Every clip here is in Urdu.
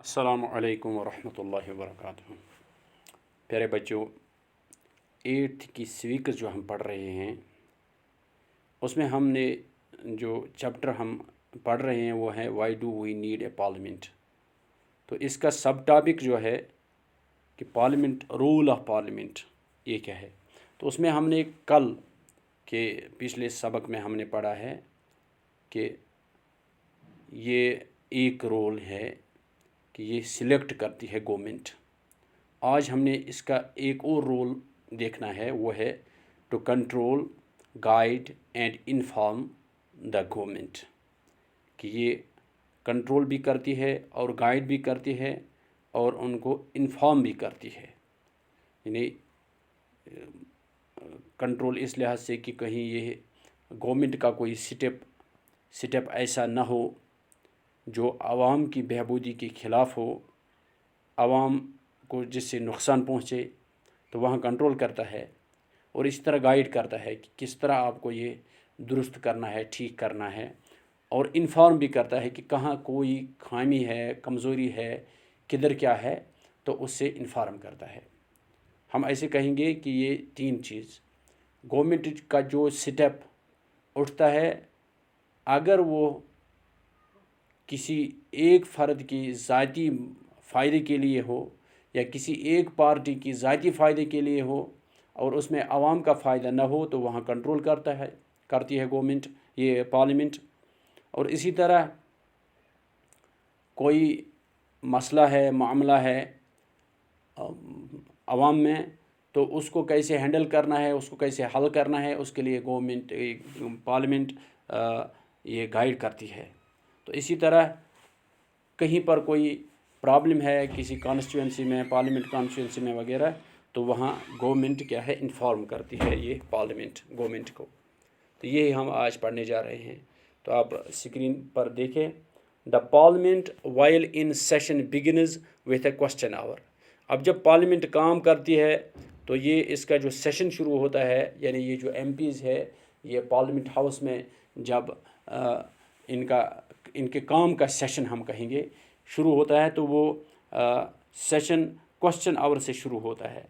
السلام علیکم ورحمۃ اللہ وبرکاتہ۔ پیارے بچوں، 8th کی سویکس جو ہم پڑھ رہے ہیں اس میں ہم نے جو چیپٹر ہم پڑھ رہے ہیں وہ ہے why do we need a parliament. تو اس کا سب ٹاپک جو ہے کہ پارلیمنٹ، رول آف پارلیمنٹ یہ کیا ہے۔ تو اس میں ہم نے کل کے پچھلے سبق میں ہم نے پڑھا ہے کہ یہ ایک رول ہے کہ یہ سلیکٹ کرتی ہے گورنمنٹ۔ آج ہم نے اس کا ایک اور رول دیکھنا ہے، وہ ہے to control, guide and inform the government, کہ یہ کنٹرول بھی کرتی ہے اور گائیڈ بھی کرتی ہے اور ان کو انفارم بھی کرتی ہے۔ یعنی کنٹرول اس لحاظ سے کہ کہیں یہ گورنمنٹ کا کوئی سٹیپ ایسا نہ ہو جو عوام کی بہبودی کے خلاف ہو، عوام کو جس سے نقصان پہنچے، تو وہاں کنٹرول کرتا ہے۔ اور اس طرح گائیڈ کرتا ہے کہ کس طرح آپ کو یہ درست کرنا ہے، ٹھیک کرنا ہے، اور انفارم بھی کرتا ہے کہ کہاں کوئی خامی ہے، کمزوری ہے، کدھر کیا ہے، تو اس سے انفارم کرتا ہے۔ ہم ایسے کہیں گے کہ یہ 3 چیز گورنمنٹ کا جو سٹیپ اٹھتا ہے، اگر وہ کسی ایک فرد کی ذاتی فائدے کے لیے ہو یا کسی ایک پارٹی کی ذاتی فائدے کے لیے ہو اور اس میں عوام کا فائدہ نہ ہو، تو وہاں کنٹرول کرتی ہے گورنمنٹ، یہ پارلیمنٹ۔ اور اسی طرح کوئی مسئلہ ہے، معاملہ ہے عوام میں، تو اس کو کیسے ہینڈل کرنا ہے، اس کو کیسے حل کرنا ہے، اس کے لیے پارلیمنٹ یہ گائیڈ کرتی ہے۔ تو اسی طرح کہیں پر کوئی پرابلم ہے کسی کانسٹیچوئنسی میں، پارلیمنٹ کانسٹیچوئنسی میں وغیرہ، تو وہاں گورنمنٹ کیا ہے، انفارم کرتی ہے یہ پارلیمنٹ گورنمنٹ کو۔ تو یہی ہم آج پڑھنے جا رہے ہیں۔ تو آپ اسکرین پر دیکھیں، the parliament while in session begins with a question hour. اب جب پارلیمنٹ کام کرتی ہے تو یہ اس کا جو سیشن شروع ہوتا ہے، یعنی یہ جو ایم پیز ہے، یہ پارلیمنٹ ہاؤس میں جب ان کے کام کا سیشن ہم کہیں گے شروع ہوتا ہے، تو وہ سیشن کوسچن آور سے شروع ہوتا ہے۔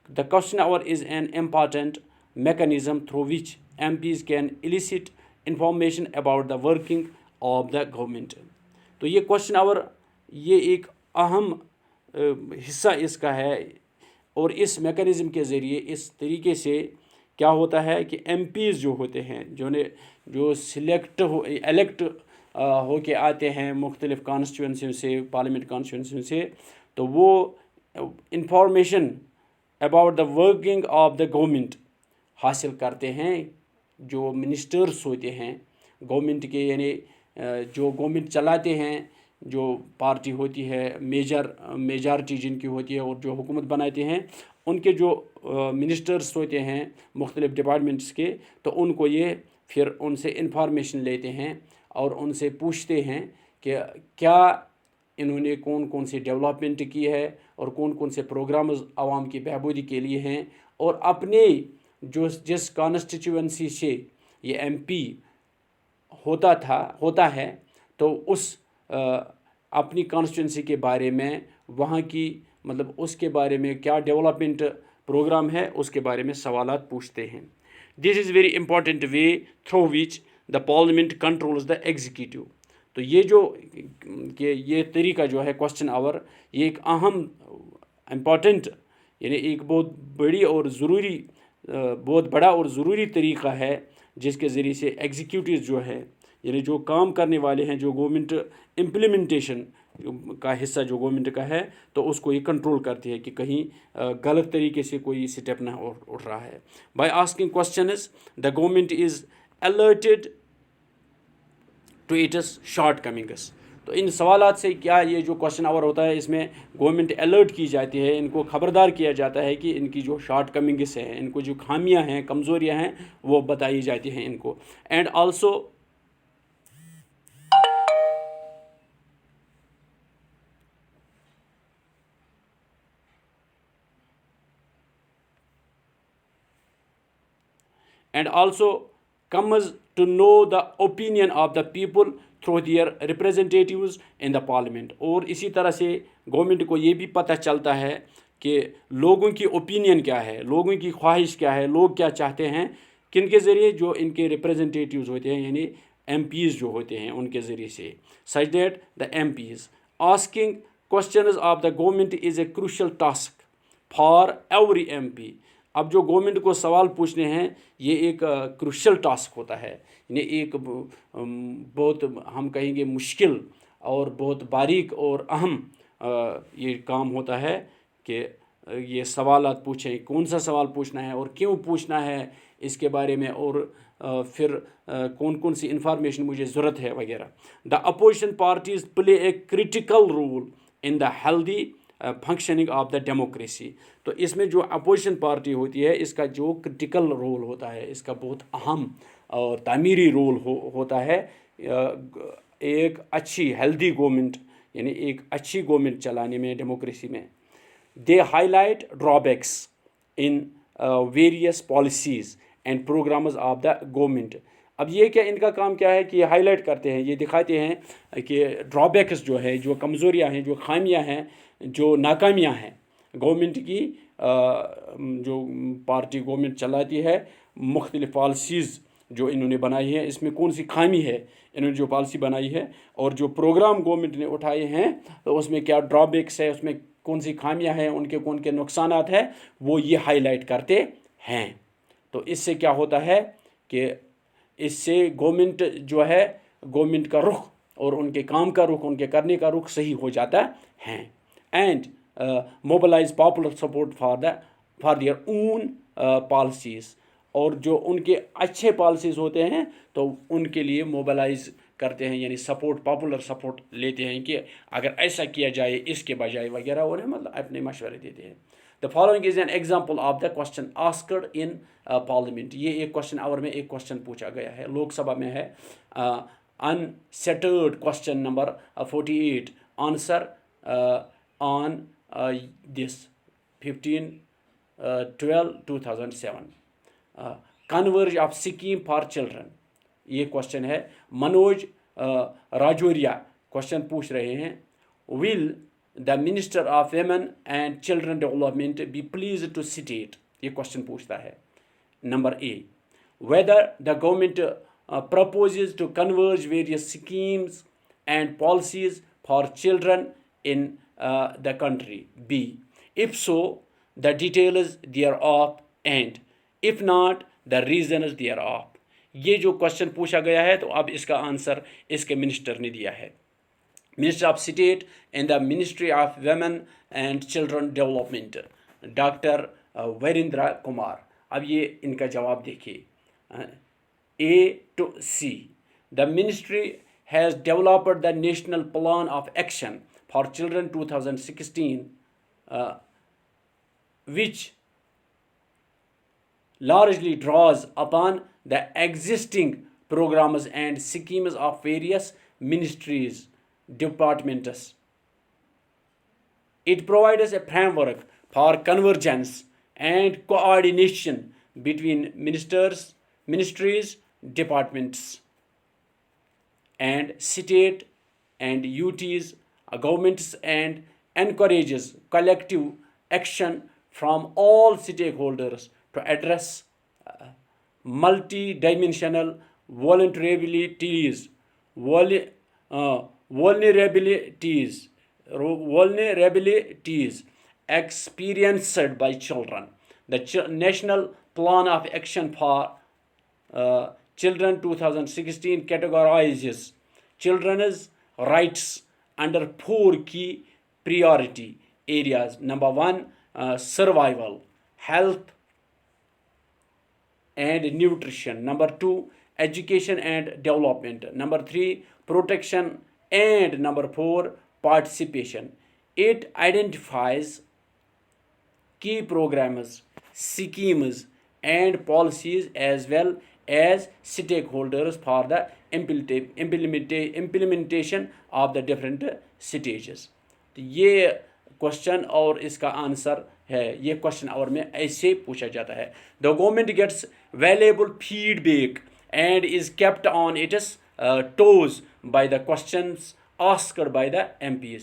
The question hour is an important mechanism through which MPs can elicit information about the working of the government. تو یہ کوسچن آور یہ ایک اہم حصہ اس کا ہے، اور اس میکانزم کے ذریعے اس طریقے سے کیا ہوتا ہے کہ ایم پیز جو ہوتے ہیں، جو الیکٹ ہو کے آتے ہیں مختلف کانسٹیچوئنسیوں سے، پارلیمنٹ کانسٹیچوئنسیوں سے، تو وہ information about the working of the government حاصل کرتے ہیں۔ جو منسٹرس ہوتے ہیں گورنمنٹ کے، یعنی جو گورنمنٹ چلاتے ہیں، جو پارٹی ہوتی ہے، میجارٹی جن کی ہوتی ہے اور جو حکومت بناتے ہیں، ان کے جو منسٹرس ہوتے ہیں مختلف ڈپارٹمنٹس کے، تو ان کو یہ پھر ان سے انفارمیشن لیتے ہیں اور ان سے پوچھتے ہیں کہ کیا انہوں نے کون سی ڈیولپمنٹ کی ہے اور کون سے پروگرامز عوام کی بہبودی کے لیے ہیں، اور اپنے جس کانسٹیچوئنسی سے یہ ایم پی ہوتا ہے، تو اس اپنی کانسٹیچوئنسی کے بارے میں، وہاں کی اس کے بارے میں کیا ڈیولپمنٹ پروگرام ہے، اس کے بارے میں سوالات پوچھتے ہیں۔ This is very important way through which the parliament controls the executive. تو یہ طریقہ جو ہے کوسچن آور، یہ ایک اہم امپورٹنٹ، یعنی ایک بہت بڑا اور ضروری طریقہ ہے جس کے ذریعے سے ایگزیکیوٹیوز جو ہے، یعنی جو کام کرنے والے ہیں، جو گورنمنٹ امپلیمنٹیشن کا حصہ جو گورنمنٹ کا ہے، تو اس کو یہ کنٹرول کرتی ہے کہ کہیں غلط طریقے سے کوئی سٹیپ نہ اٹھ رہا ہے۔ By asking questions the government is alerted to its shortcomings. تو ان سوالات سے کیا یہ جو کوسچن آور ہوتا ہے، اس میں گورنمنٹ الرٹ کی جاتی ہے، ان کو خبردار کیا جاتا ہے کہ ان کی جو شارٹ کمنگس ہیں، ان کو جو خامیاں ہیں، کمزوریاں ہیں، وہ بتائی جاتی ہیں ان کو۔ And also comes to know the opinion of the people through their representatives in the parliament. اور اسی طرح سے گورنمنٹ کو یہ بھی پتہ چلتا ہے کہ لوگوں کی اوپینین کیا ہے, لوگوں کی خواہش کیا ہے, لوگ کیا چاہتے ہیں, کن کے ذریعے, جو ان کے ریپریزنٹیٹیوز ہوتے ہیں یعنی ایم پیز جو ہوتے ہیں ان کے ذریعے سے. such that the MPs asking questions of the government is a crucial task for every MP. اب جو گورنمنٹ کو سوال پوچھنے ہیں یہ ایک کروشل ٹاسک ہوتا ہے, یعنی ایک بہت ہم کہیں گے مشکل اور بہت باریک اور اہم یہ کام ہوتا ہے کہ یہ سوالات پوچھیں, کون سا سوال پوچھنا ہے اور کیوں پوچھنا ہے اس کے بارے میں, اور پھر کون کون سی انفارمیشن مجھے ضرورت ہے وغیرہ. The opposition parties play a critical role in the healthy functioning of the democracy. تو اس میں جو اپوزیشن پارٹی ہوتی ہے اس کا جو کرٹیکل رول ہوتا ہے, اس کا بہت اہم اور تعمیری رول ہوتا ہے ایک اچھی ہیلدی گورنمنٹ یعنی ایک اچھی گورنمنٹ چلانے میں, ڈیموکریسی میں. They highlight drawbacks in various policies and programmes of the government. اب یہ کیا ان کا کام کیا ہے کہ یہ ہائی لائٹ کرتے ہیں, یہ دکھاتے ہیں کہ ڈرابیکس جو ہے, جو کمزوریاں ہیں, جو خامیاں ہیں, جو ناکامیاں ہیں گورنمنٹ کی, جو پارٹی گورنمنٹ چلاتی ہے, مختلف پالیسیز جو انہوں نے بنائی ہے اس میں کون سی خامی ہے انہوں نے جو پالیسی بنائی ہے, اور جو پروگرام گورنمنٹ نے اٹھائے ہیں تو اس میں کیا ڈرابیکس ہے, اس میں کون سی خامیاں ہیں, ان کے کون کے نقصانات ہیں, وہ یہ ہائی لائٹ کرتے ہیں. تو اس سے کیا ہوتا ہے کہ اس سے گورنمنٹ جو ہے, گورنمنٹ کا رخ اور ان کے کام کا رخ, ان کے کرنے کا رخ صحیح ہو جاتا ہے. And mobilise popular support for their own policies, اور جو ان کے اچھے پالیسیز ہوتے ہیں تو ان کے لیے موبلائز کرتے ہیں, یعنی سپورٹ, پاپولر سپورٹ لیتے ہیں کہ اگر ایسا کیا جائے اس کے بجائے وغیرہ, انہیں مطلب اپنے مشورے دیتے ہیں. The following is an example of the question asked in parliament. یہ ایک کوشچن آور میں ایک کوشچن پوچھا گیا ہے, لوک سبھا میں ہے. Unsettled question number 48. Answer on this 15/12/2007. Converge of scheme for children. یہ کوشچن ہے. منوج راجوریا کوشچن پوچھ رہے ہیں. Will the Minister of Women and Children Development be pleased to state, یہ کوشچن پوچھتا ہے. Number A, whether the government proposes to converge various schemes and policies for children in the country. B, if so, the details thereof, and if not, the reasons thereof. یہ جو کوشچن پوچھا گیا ہے تو اب اس کا آنسر اس کے منسٹر نے دیا ہے. Minister of State in the Ministry of Women and Children Development, doctor Virendra Kumar. اب یہ ان کا جواب دیکھیے. A to C. The ministry has developed the National Plan of Action for Children 2016, which largely draws upon the existing programs and schemes of various ministries, departments. It provides a framework for convergence and coordination between ministries, departments, and state and UTs, governments, and encourages collective action from all stakeholders to address multidimensional vulnerabilities experienced by children. The National Plan of Action for Children 2016 categorizes children's rights under 4 key priority areas. Number 1, survival, health and nutrition. Number 2, education and development. Number 3, protection. And number 4, participation. It identifies key programs, schemes, and policies as well as stakeholders for the implementation of the different stages. تو یہ کوشچن اور اس کا آنسر ہے. یہ کوشچن اور میں ایسے پوچھا جاتا ہے. The government gets valuable feedback and is kept on its toes by the questions asked by the MPs.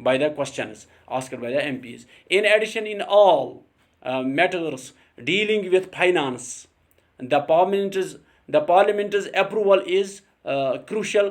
by the questions asked by the MPs. In addition, in all matters dealing with finance, the parliament's approval is crucial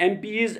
MPs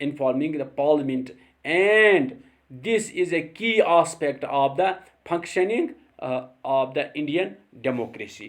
informing the parliament, and this is a key aspect of the functioning of the Indian democracy.